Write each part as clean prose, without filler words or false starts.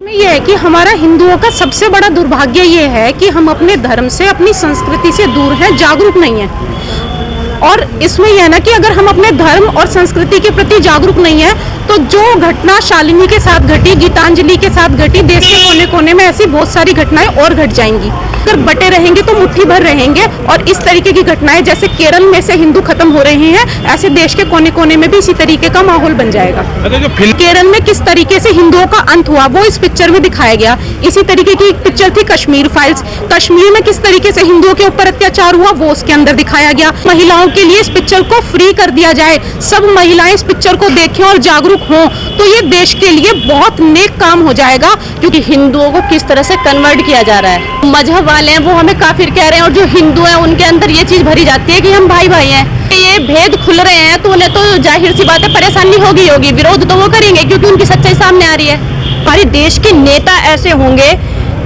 ये है कि हमारा हिंदुओं का सबसे बड़ा दुर्भाग्य ये है कि हम अपने धर्म से, अपनी संस्कृति से दूर हैं, जागरूक नहीं हैं। और इसमें यह है ना कि अगर हम अपने धर्म और संस्कृति के प्रति जागरूक नहीं है तो जो घटना शालिनी के साथ घटी, गीतांजलि के साथ घटी, देश के कोने कोने में ऐसी बहुत सारी घटनाएं और घट जाएंगी। अगर बटे रहेंगे तो मुट्ठी भर रहेंगे और इस तरीके की घटनाएं जैसे केरल में से हिंदू खत्म हो रहे हैं, ऐसे देश के कोने कोने में भी इसी तरीके का माहौल बन जाएगा। केरल में किस तरीके से हिंदुओं का अंत हुआ वो इस पिक्चर में दिखाया गया। इसी तरीके की एक पिक्चर थी कश्मीर फाइल्स, कश्मीर में किस तरीके से हिंदुओं के ऊपर अत्याचार हुआ वो उसके अंदर दिखाया गया। महिलाओं के लिए इस पिक्चर को फ्री कर दिया जाए, सब महिलाएं इस पिक्चर को देखें और जागरूक हों तो ये देश के लिए बहुत नेक काम हो जाएगा। क्योंकि हिंदुओं को किस तरह से कन्वर्ट किया जा रहा है, मजहब वाले हैं वो हमें काफिर कह रहे हैं और जो हिंदू हैं उनके अंदर ये चीज भरी जाती है कि हम भाई भाई हैं। ये भेद खुल रहे हैं तो उन्हें तो जाहिर सी बात है परेशानी होगी, विरोध तो वो करेंगे क्योंकि उनकी सच्चाई सामने आ रही है। हमारे देश के नेता ऐसे होंगे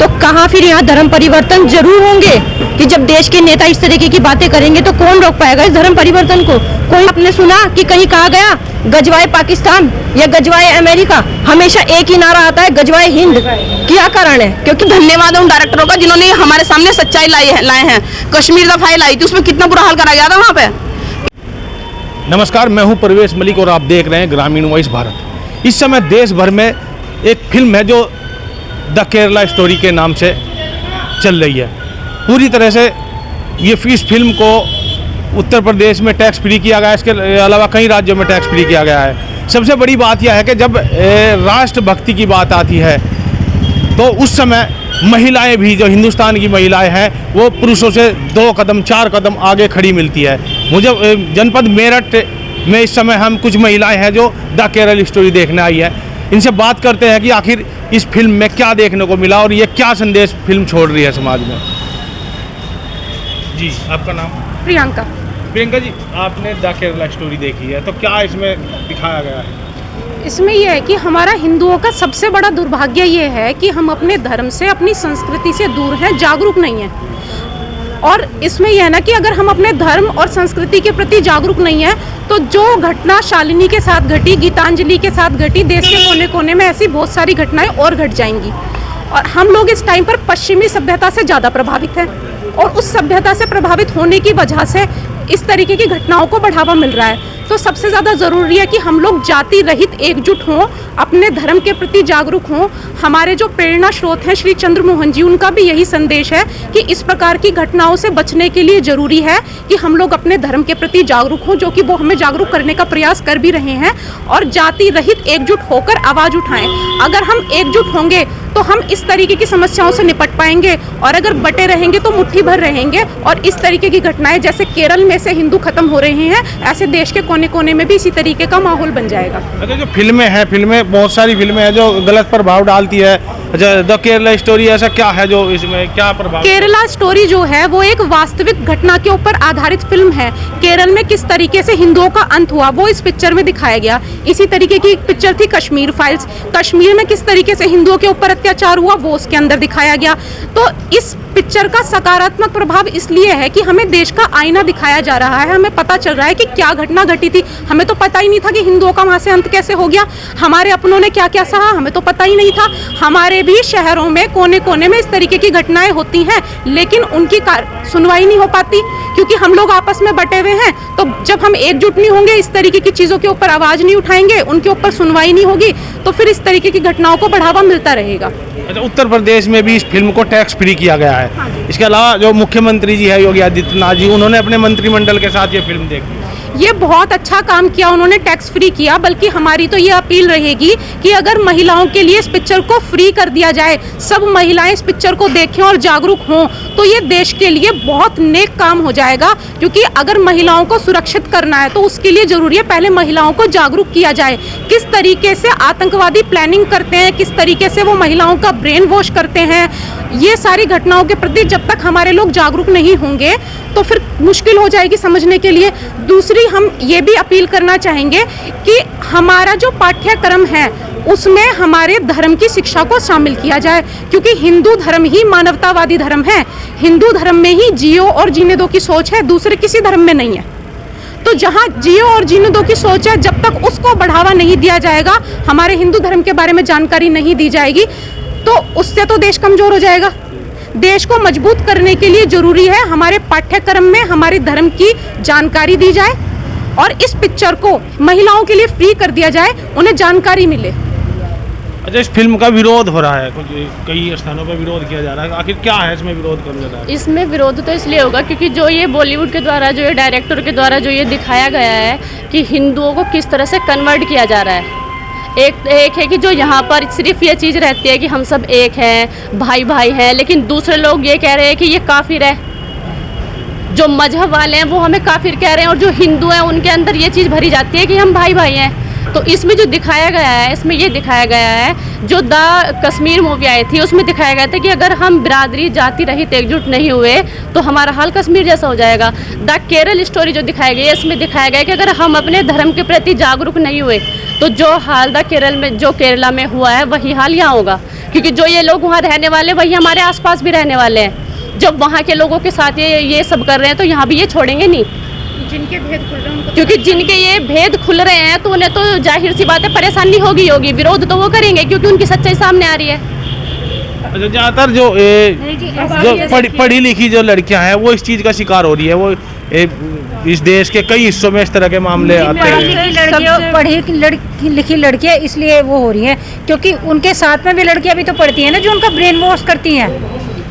तो कहाँ फिर यहाँ धर्म परिवर्तन जरूर होंगे कि जब देश के नेता इस तरीके की बातें करेंगे तो कौन रोक पाएगा इस धर्म परिवर्तन को। कोई आपने सुना कि कहीं कहा गया गजवाए पाकिस्तान या गजवाए अमेरिका, हमेशा एक ही नारा आता है गजवाए हिंद। क्या कारण है? क्योंकि धन्यवाद उन डायरेक्टरों का जिन्होंने हमारे सामने सच्चाई लाए हैं। कश्मीर का फाइल आई थी उसमें कितना बुरा हाल करा गया था वहाँ पे। नमस्कार, मैं हूं परवेश मलिक और आप देख रहे हैं ग्रामीण वॉइस भारत। इस समय देश भर में एक फिल्म है जो द केरला स्टोरी के नाम से चल रही है। पूरी तरह से इस फिल्म को उत्तर प्रदेश में टैक्स फ्री किया गया है, इसके अलावा कई राज्यों में टैक्स फ्री किया गया है। सबसे बड़ी बात यह है कि जब राष्ट्रभक्ति की बात आती है तो उस समय महिलाएं भी, जो हिंदुस्तान की महिलाएं हैं, वो पुरुषों से 2 कदम 4 कदम आगे खड़ी मिलती है। मुझे जनपद मेरठ में इस समय हम कुछ महिलाएं हैं जो द केरल स्टोरी देखने आई है। इनसे बात करते हैं कि आखिर इस फिल्म में क्या देखने को मिला और ये क्या संदेश फिल्म छोड़ रही है समाज में। जी, आपका नाम? प्रियंका। प्रियंका जी, आपने द केरला स्टोरी देखी है तो क्या इसमें दिखाया गया है? इसमें यह है कि हमारा हिंदुओं का सबसे बड़ा दुर्भाग्य ये है कि हम अपने धर्म से, अपनी संस्कृति से दूर हैं, जागरूक नहीं हैं। और इसमें यह है ना कि अगर हम अपने धर्म और संस्कृति के प्रति जागरूक नहीं हैं तो जो घटना शालिनी के साथ घटी, गीतांजलि के साथ घटी, देश के कोने कोने में ऐसी बहुत सारी घटनाएं और घट जाएंगी। और हम लोग इस टाइम पर पश्चिमी सभ्यता से ज़्यादा प्रभावित हैं और उस सभ्यता से प्रभावित होने की वजह से इस तरीके की घटनाओं को बढ़ावा मिल रहा है। तो सबसे ज़्यादा ज़रूरी है कि हम लोग जाति रहित एकजुट हों, अपने धर्म के प्रति जागरूक हों। हमारे जो प्रेरणा स्रोत हैं श्री चंद्रमोहन जी, उनका भी यही संदेश है कि इस प्रकार की घटनाओं से बचने के लिए ज़रूरी है कि हम लोग अपने धर्म के प्रति जागरूक हों, जो कि वो हमें जागरूक करने का प्रयास कर भी रहे हैं। और जाति रहित एकजुट होकर आवाज़ उठाएं। अगर हम एकजुट होंगे तो हम इस तरीके की समस्याओं से निपट पाएंगे और अगर बटे रहेंगे तो मुट्ठी भर रहेंगे। और इस तरीके की घटनाएं जैसे केरल में से हिंदू खत्म हो रहे हैं, ऐसे देश के कोने कोने में भी इसी तरीके का माहौल बन जाएगा। अच्छा, जो फिल्में बहुत सारी फिल्में हैं जो गलत प्रभाव डालती है। अच्छा, द केरला स्टोरी ऐसा क्या है जो इसमें क्या प्रभाव? केरला स्टोरी जो है वो एक वास्तविक घटना के ऊपर आधारित फिल्म है। केरल में किस तरीके से हिंदुओं का अंत हुआ वो इस पिक्चर में दिखाया गया। इसी तरीके की एक पिक्चर थी कश्मीर फाइल्स, कश्मीर में किस तरीके से हिंदुओं के ऊपर अत्याचार हुआ वो उसके अंदर दिखाया गया। तो इस पिक्चर का सकारात्मक प्रभाव इसलिए है कि हमें देश का आईना दिखाया जा रहा है, हमें पता चल रहा है कि क्या घटना घटी थी। हमें तो पता ही नहीं था कि हिंदुओं का वहाँ से अंत कैसे हो गया, हमारे अपनों ने क्या क्या सहा हमें तो पता ही नहीं था। हमारे भी शहरों में कोने कोने में इस तरीके की घटनाएं होती हैं लेकिन उनकी सुनवाई नहीं हो पाती क्योंकि हम लोग आपस में बटे हुए हैं। तो जब हम एकजुट नहीं होंगे, इस तरीके की चीज़ों के ऊपर आवाज़ नहीं उठाएंगे, उनके ऊपर सुनवाई नहीं होगी तो फिर इस तरीके की घटनाओं को बढ़ावा मिलता रहेगा। अच्छा, उत्तर प्रदेश में भी इस फिल्म को टैक्स फ्री किया गया है। हाँ, इसके अलावा जो मुख्यमंत्री जी है योगी आदित्यनाथ जी, उन्होंने अपने मंत्रिमंडल के साथ ये फिल्म देखी। ये बहुत अच्छा काम किया, उन्होंने टैक्स फ्री किया। बल्कि हमारी तो ये अपील रहेगी कि अगर महिलाओं के लिए इस पिक्चर को फ्री कर दिया जाए, सब महिलाएं इस पिक्चर को देखें और जागरूक हों तो ये देश के लिए बहुत नेक काम हो जाएगा। क्योंकि अगर महिलाओं को सुरक्षित करना है तो उसके लिए ज़रूरी है पहले महिलाओं को जागरूक किया जाए। किस तरीके से आतंकवादी प्लानिंग करते हैं, किस तरीके से वो महिलाओं का ब्रेन वॉश करते हैं, ये सारी घटनाओं के प्रति जब तक हमारे लोग जागरूक नहीं होंगे तो फिर मुश्किल हो जाएगी समझने के लिए। दूसरी, हम ये भी अपील करना चाहेंगे कि हमारा जो पाठ्यक्रम है उसमें हमारे धर्म की शिक्षा को शामिल किया जाए क्योंकि हिंदू धर्म ही मानवतावादी धर्म है। हिंदू धर्म में ही जियो और जीने दो की सोच है, दूसरे किसी धर्म में नहीं है। तो जहाँ जियो और जीने दो की सोच है, जब तक उसको बढ़ावा नहीं दिया जाएगा, हमारे हिंदू धर्म के बारे में जानकारी नहीं दी जाएगी, तो उससे तो देश कमजोर हो जाएगा। देश को मजबूत करने के लिए जरूरी है हमारे पाठ्यक्रम में हमारे धर्म की जानकारी दी जाए और इस पिक्चर को महिलाओं के लिए फ्री कर दिया जाए, उन्हें जानकारी मिले। अच्छा, इस फिल्म का विरोध हो रहा है, कुछ कई स्थानों पर विरोध किया जा रहा है, आखिर क्या है इसमें विरोध करने जा रहा है? इसमें विरोध तो इसलिए होगा क्योंकि जो ये बॉलीवुड के द्वारा, जो ये डायरेक्टर के द्वारा जो ये दिखाया गया है कि हिंदुओं को किस तरह से कन्वर्ट किया जा रहा है। एक है कि जो यहाँ पर सिर्फ ये चीज़ रहती है कि हम सब एक हैं, भाई भाई हैं, लेकिन दूसरे लोग ये कह रहे हैं कि ये काफिर है। जो मजहब वाले हैं वो हमें काफिर कह रहे हैं, और जो हिंदू हैं उनके अंदर ये चीज़ भरी जाती है कि हम भाई भाई हैं। तो इसमें जो दिखाया गया है, इसमें ये दिखाया गया है, जो द कश्मीर मूवी आई थी उसमें दिखाया गया था कि अगर हम बिरादरी जाति रहित एकजुट नहीं हुए तो हमारा हाल कश्मीर जैसा हो जाएगा। द केरल स्टोरी जो दिखाई गई है, इसमें दिखाया गया है कि अगर हम अपने धर्म के प्रति जागरूक नहीं हुए तो जो हाल जो केरला में हुआ है वही हाल यहाँ होगा, क्योंकि जो ये लोग वहाँ रहने वाले वही हमारे आसपास भी रहने वाले हैं। जब वहाँ के लोगों के साथ ये सब कर रहे हैं तो यहाँ भी ये छोड़ेंगे नहीं। जिनके भेद खुल रहे हैं, क्योंकि जिनके ये भेद खुल रहे हैं तो उन्हें तो जाहिर सी बात है परेशानी होगी, विरोध तो वो करेंगे क्योंकि उनकी सच्चाई सामने आ रही है। अच्छा, ज़्यादातर जो पढ़ी लिखी जो लड़कियां हैं वो इस चीज़ का शिकार हो रही है। वो इस देश के कई हिस्सों में इस तरह के मामले आते हैं। पढ़ी लिखी लड़कियां इसलिए वो हो रही हैं क्योंकि उनके साथ में भी लड़कियां भी तो पढ़ती हैं ना, जो उनका ब्रेन वॉश करती हैं।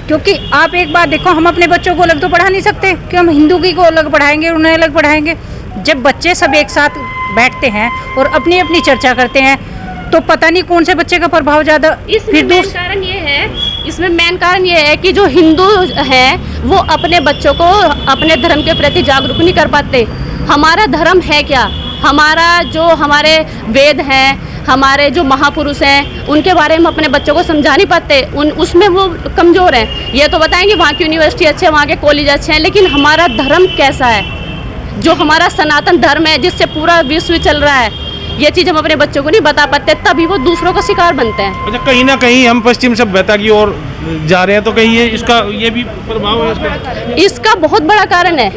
क्योंकि आप एक बात देखो, हम अपने बच्चों को अलग तो पढ़ा नहीं सकते कि हम हिंदू की को अलग पढ़ाएंगे, उन्हें अलग पढ़ाएंगे। जब बच्चे सब एक साथ बैठते हैं और अपनी अपनी चर्चा करते हैं तो पता नहीं कौन से बच्चे का प्रभाव ज़्यादा। इसमें मेन कारण ये है कि जो हिंदू हैं वो अपने बच्चों को अपने धर्म के प्रति जागरूक नहीं कर पाते। हमारा धर्म है क्या, हमारे वेद हैं, हमारे जो महापुरुष हैं उनके बारे में अपने बच्चों को समझा नहीं पाते। उसमें वो कमज़ोर हैं। ये तो बताएंगे वहाँ की यूनिवर्सिटी अच्छे हैं, वहाँ के कॉलेज अच्छे हैं, लेकिन हमारा धर्म कैसा है, जो हमारा सनातन धर्म है जिससे पूरा विश्व चल रहा है, ये चीज़ हम अपने बच्चों को नहीं बता पाते, तभी वो दूसरों का शिकार बनते हैं। अच्छा, कहीं ना कहीं हम पश्चिम सभ्यता की ओर जा रहे हैं, तो कहीं ये भी प्रभाव है इसका बहुत बड़ा कारण है।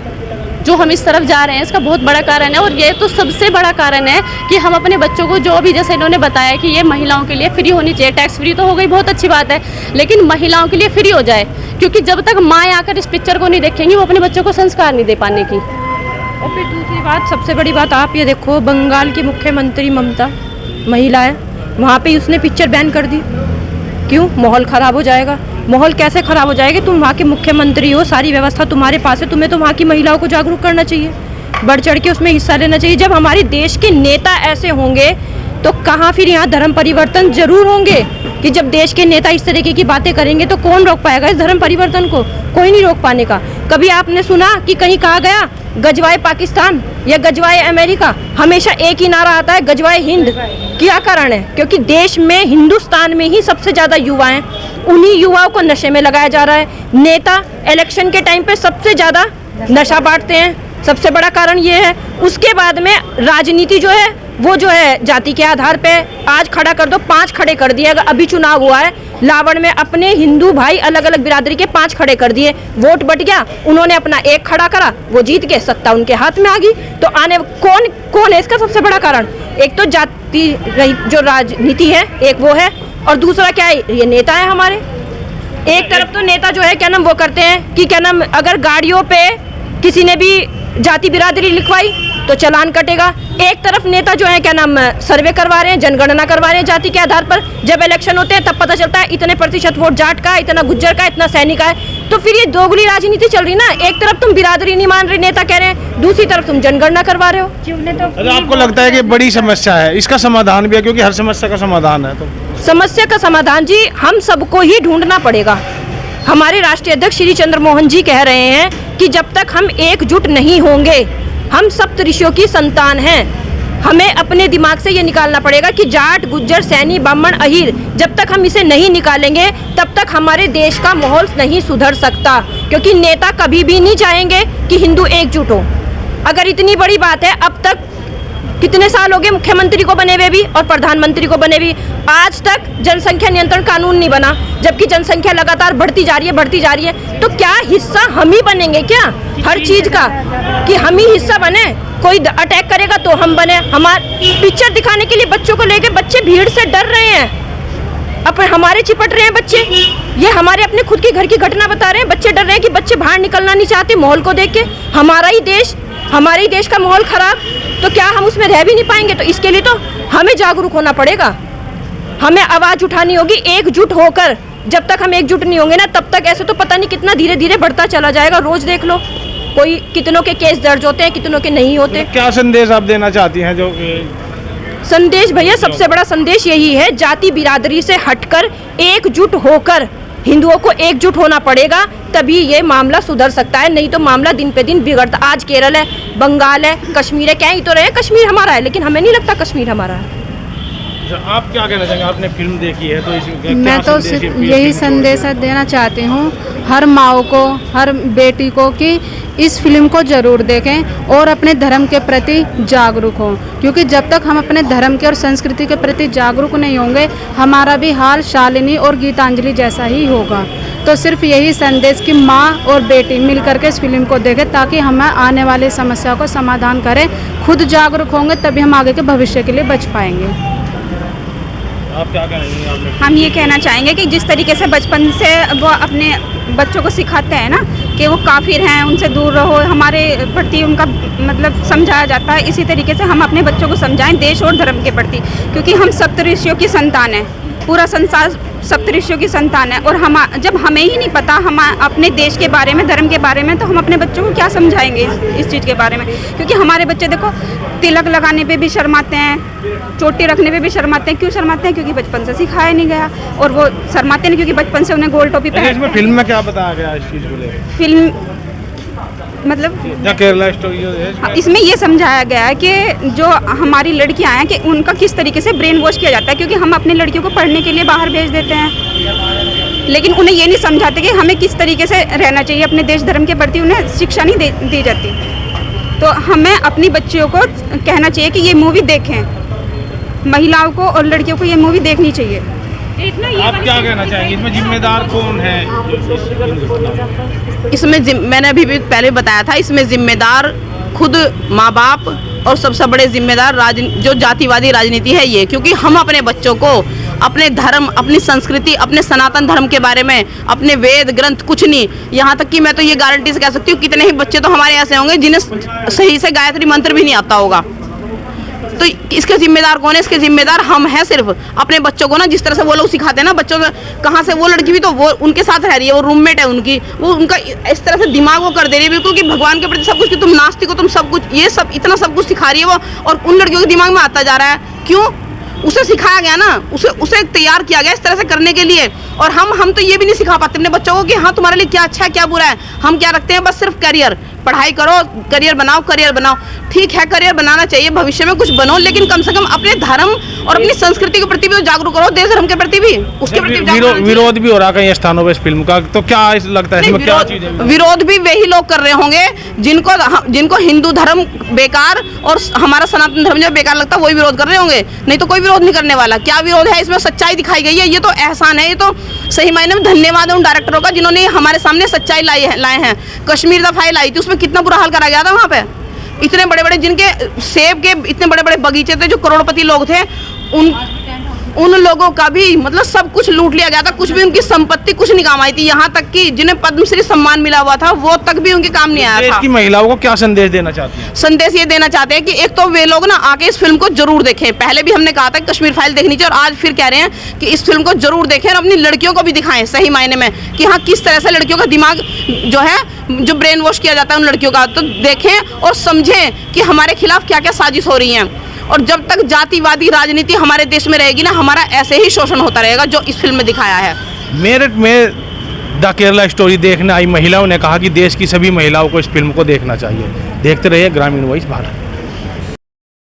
जो हम इस तरफ जा रहे हैं इसका बहुत बड़ा कारण है, और ये तो सबसे बड़ा कारण है कि हम अपने बच्चों को, जो भी जैसे इन्होंने बताया कि ये महिलाओं के लिए फ्री होनी चाहिए, टैक्स फ्री तो हो गई, बहुत अच्छी बात है, लेकिन महिलाओं के लिए फ्री हो जाए, क्योंकि जब तक माँ आकर इस पिक्चर को नहीं देखेंगी वो अपने बच्चों को संस्कार नहीं दे पाने की। और फिर दूसरी बात, सबसे बड़ी बात, आप ये देखो, बंगाल की मुख्यमंत्री ममता महिला है, वहाँ पे उसने पिक्चर बैन कर दी। क्यों? माहौल ख़राब हो जाएगा। माहौल कैसे ख़राब हो जाएगा? तुम वहाँ के मुख्यमंत्री हो, सारी व्यवस्था तुम्हारे पास है, तुम्हें तो वहाँ की महिलाओं को जागरूक करना चाहिए, बढ़ चढ़ के उसमें हिस्सा लेना चाहिए। जब हमारे देश के नेता ऐसे होंगे तो कहाँ फिर यहाँ धर्म परिवर्तन जरूर होंगे, कि जब देश के नेता इस तरीके की बातें करेंगे तो कौन रोक पाएगा इस धर्म परिवर्तन को? कोई नहीं रोक पाने का। कभी आपने सुना कि कहीं कहा गया गजवाए पाकिस्तान या गजवाए अमेरिका? हमेशा एक ही नारा आता है, गजवाए हिंद। क्या कारण है? क्योंकि देश में, हिंदुस्तान में ही सबसे ज़्यादा युवा हैं, उन्हीं युवाओं को नशे में लगाया जा रहा है। नेता इलेक्शन के टाइम पे सबसे ज़्यादा नशा बांटते हैं, सबसे बड़ा कारण ये है। उसके बाद में राजनीति जो है वो जो है जाति के आधार पे, आज खड़ा कर दो, 5 खड़े कर दिए। अगर अभी चुनाव हुआ है लावड़ में, अपने हिंदू भाई अलग अलग बिरादरी के 5 खड़े कर दिए, वोट बट गया, उन्होंने अपना एक खड़ा करा, वो जीत के सत्ता उनके हाथ में आ गई। तो आने कौन है इसका सबसे बड़ा कारण? एक तो जाति जो राजनीति है, एक वो है, और दूसरा क्या है, ये नेता है हमारे। एक तरफ तो नेता जो है क्या नाम वो करते हैं कि क्या नाम, अगर गाड़ियों पे किसी ने भी जाति बिरादरी लिखवाई तो चालान कटेगा। एक तरफ नेता जो है क्या नाम सर्वे करवा रहे हैं, जनगणना करवा रहे हैं जाति के आधार पर। जब इलेक्शन होते हैं तब पता चलता है इतने प्रतिशत वोट जाट का, इतना गुज्जर का, इतना सैनिक का है। तो फिर ये दोगली राजनीति चल रही ना। एक तरफ तुम बिरादरी नहीं मान रहे, नेता कह रहे हैं, दूसरी तरफ तुम जनगणना करवा रहे हो। अगर आपको लगता है कि बड़ी समस्या है, इसका समाधान भी है? क्योंकि हर समस्या का समाधान है, तो समस्या का समाधान जी हम सबको ही ढूंढना पड़ेगा। हमारे राष्ट्रीय अध्यक्ष श्री चंद्रमोहन जी कह रहे हैं कि जब तक हम एकजुट नहीं होंगे, हम सप्त ऋषियों की संतान हैं, हमें अपने दिमाग से ये निकालना पड़ेगा कि जाट, गुज्जर, सैनी, ब्राह्मण, अहीर, जब तक हम इसे नहीं निकालेंगे तब तक हमारे देश का माहौल नहीं सुधर सकता। क्योंकि नेता कभी भी नहीं चाहेंगे कि हिंदू एकजुट हो। अगर इतनी बड़ी बात है, अब तक कितने साल हो गए मुख्यमंत्री को बने हुए भी और प्रधानमंत्री को बने भी, आज तक जनसंख्या नियंत्रण कानून नहीं बना, जबकि जनसंख्या लगातार बढ़ती जा रही है। तो क्या हिस्सा हम ही बनेंगे क्या हर चीज का, कि हम ही हिस्सा बने? कोई अटैक करेगा तो हम बने? हमारे पिक्चर दिखाने के लिए बच्चों को लेकर बच्चे भीड़ से डर रहे हैं। अपन हमारे चिपट रहे हैं बच्चे, ये हमारे अपने खुद के घर की घटना बता रहे हैं। बच्चे डर रहे हैं कि बच्चे बाहर निकलना नहीं चाहते माहौल को देख के। हमारा ही देश का माहौल खराब, तो क्या हम उसमें रह भी नहीं पाएंगे? तो इसके लिए तो हमें जागरूक होना पड़ेगा, हमें आवाज़ उठानी होगी एकजुट होकर। जब तक हम एकजुट नहीं होंगे ना, तब तक ऐसे तो पता नहीं कितना धीरे धीरे बढ़ता चला जाएगा। रोज देख लो, कोई कितनों के केस दर्ज होते हैं, कितनों के नहीं होते। क्या संदेश आप देना चाहती हैं? जो संदेश भैया, सबसे बड़ा संदेश यही है, जाति बिरादरी से हटकर एकजुट होकर हिंदुओं को एकजुट होना पड़ेगा, तभी ये मामला सुधर सकता है। नहीं तो मामला दिन पे दिन बिगड़ता। आज केरल है, बंगाल है, कश्मीर है, क्या ही तो रहे कश्मीर हमारा है, लेकिन हमें नहीं लगता कश्मीर हमारा है। आप क्या कहना चाहेंगे? आपने फिल्म देखी है तो इसमें मैं तो सिर्फ यही संदेश देना चाहती हूँ हर माँ को, हर बेटी को, कि इस फिल्म को ज़रूर देखें और अपने धर्म के प्रति जागरूक हों, क्योंकि जब तक हम अपने धर्म के और संस्कृति के प्रति जागरूक नहीं होंगे, हमारा भी हाल शालिनी और गीतांजलि जैसा ही होगा। तो सिर्फ यही संदेश कि माँ और बेटी मिल करके इस फिल्म को देखें, ताकि हम आने वाली समस्या को समाधान करें। खुद जागरूक होंगे तभी हम आगे के भविष्य के लिए बच पाएंगे। आप क्या कहेंगे? हम ये कहना चाहेंगे कि जिस तरीके से बचपन से वो अपने बच्चों को सिखाते हैं ना कि वो काफिर हैं, उनसे दूर रहो, हमारे प्रति उनका मतलब समझाया जाता है, इसी तरीके से हम अपने बच्चों को समझाएं देश और धर्म के प्रति, क्योंकि हम सप्तऋषियों की संतान हैं, पूरा संसार सप्तऋषियों की संतान है। और हम जब हमें ही नहीं पता हम अपने देश के बारे में, धर्म के बारे में, तो हम अपने बच्चों को क्या समझाएंगे इस चीज़ के बारे में? क्योंकि हमारे बच्चे देखो तिलक लगाने पे भी शर्माते हैं, चोटी रखने पे भी शर्माते हैं। क्यों शर्माते हैं? क्योंकि बचपन से सिखाया नहीं गया, और वो शर्माते नहीं क्योंकि बचपन से उन्हें गोल टोपी इसमें फिल्म में क्या बताया गया इस चीज़ को लेकर? फिल्म मतलब द केरला स्टोरी जो है, इसमें ये समझाया गया है कि जो हमारी लड़कियां हैं कि उनका किस तरीके से ब्रेन वॉश किया जाता है, क्योंकि हम अपनी लड़कियों को पढ़ने के लिए बाहर भेज देते हैं, लेकिन उन्हें ये नहीं समझाते कि हमें किस तरीके से रहना चाहिए अपने देश धर्म के प्रति। उन्हें शिक्षा नहीं दी जाती। तो हमें अपनी बच्चियों को कहना चाहिए कि ये मूवी देखें, महिलाओं को और लड़कियों को ये मूवी देखनी चाहिए। आप क्या कहना चाहेंगे? इसमें जिम्मेदार कौन है? इसमें मैंने अभी भी पहले बताया था, इसमें जिम्मेदार खुद माँ बाप और सबसे बड़े जिम्मेदार जो जातिवादी राजनीति है ये, क्योंकि हम अपने बच्चों को अपने धर्म, अपनी संस्कृति, अपने सनातन धर्म के बारे में, अपने वेद ग्रंथ कुछ नहीं, यहाँ तक कि मैं तो ये गारंटी से कह सकती हूँ कितने ही बच्चे तो हमारे ऐसे होंगे जिन्हें सही से गायत्री मंत्र भी नहीं आता होगा। तो इसके जिम्मेदार कौन है? इसके जिम्मेदार हम हैं। सिर्फ अपने बच्चों को ना जिस तरह से वो लोग सिखाते हैं ना, बच्चों में कहाँ से वो लड़की भी तो वो उनके साथ रह रही है, वो रूममेट है उनकी, वो उनका इस तरह से दिमाग वो कर दे रही है बिल्कुल कि भगवान के प्रति सब कुछ, कि तुम नास्तिक हो, तुम सब कुछ, ये सब इतना सब कुछ सिखा रही है वो, और उन लड़कियों के दिमाग में आता जा रहा है। क्यों? उसे सिखाया गया ना, उसे तैयार किया गया इस तरह से करने के लिए। और हम तो ये भी नहीं सिखा पाते अपने बच्चों को कि हाँ तुम्हारे लिए क्या अच्छा है क्या बुरा है। हम क्या रखते हैं? बस सिर्फ करियर, पढ़ाई करो, करियर बनाओ। ठीक है, करियर बनाना चाहिए, भविष्य में कुछ बनो, लेकिन कम से कम अपने धर्म और अपनी संस्कृति के प्रति भी तो जागरूक करो, देश धर्म के प्रति भी, उसके प्रति विरोध भी हो रहा है कई स्थानों पर इस फिल्म का। तो क्या लगता है इसमें क्या चीज़ है? विरोध भी वही लोग कर रहे होंगे जिनको हिंदू धर्म बेकार और हमारा सनातन धर्म जो बेकार लगता है वही विरोध कर रहे होंगे, नहीं तो कोई विरोध नहीं करने वाला। क्या विरोध है? इसमें सच्चाई दिखाई गई है, ये तो एहसान है, ये तो सही मायने में धन्यवाद है उन डायरेक्टरों का जिन्होंने हमारे सामने सच्चाई लाए हैं। कश्मीर द फाइल आई थी, उसमें कितना बुरा हाल करा गया था वहाँ पे। इतने बड़े बड़े जिनके सेब के इतने बड़े बड़े बगीचे थे, जो करोड़पति लोग थे, उन लोगों का भी मतलब सब कुछ लूट लिया गया था, कुछ भी उनकी संपत्ति कुछ नहीं काम आई थी। यहाँ तक कि जिन्हें पद्मश्री सम्मान मिला हुआ था वो तक भी उनके काम नहीं आया था। देश की महिलाओं को क्या संदेश देना चाहती हैं? संदेश ये देना चाहते हैं कि एक तो वे लोग ना आके इस फिल्म को जरूर देखें। पहले भी हमने कहा था कश्मीर फाइल देखनी चाहिए, और आज फिर कह रहे हैं कि इस फिल्म को जरूर देखें और अपनी लड़कियों को भी दिखाएं सही मायने में कि हाँ किस तरह से लड़कियों का दिमाग जो है, जो ब्रेन वॉश किया जाता है उन लड़कियों का, तो देखें और समझें कि हमारे खिलाफ क्या क्या साजिश हो रही हैं। और जब तक जातिवादी राजनीति हमारे देश में रहेगी ना, हमारा ऐसे ही शोषण होता रहेगा जो इस फिल्म में दिखाया है। मेरठ में द केरला स्टोरी देखने आई महिलाओं ने कहा कि देश की सभी महिलाओं को इस फिल्म को देखना चाहिए। देखते रहिए ग्रामीण वॉइस भारत।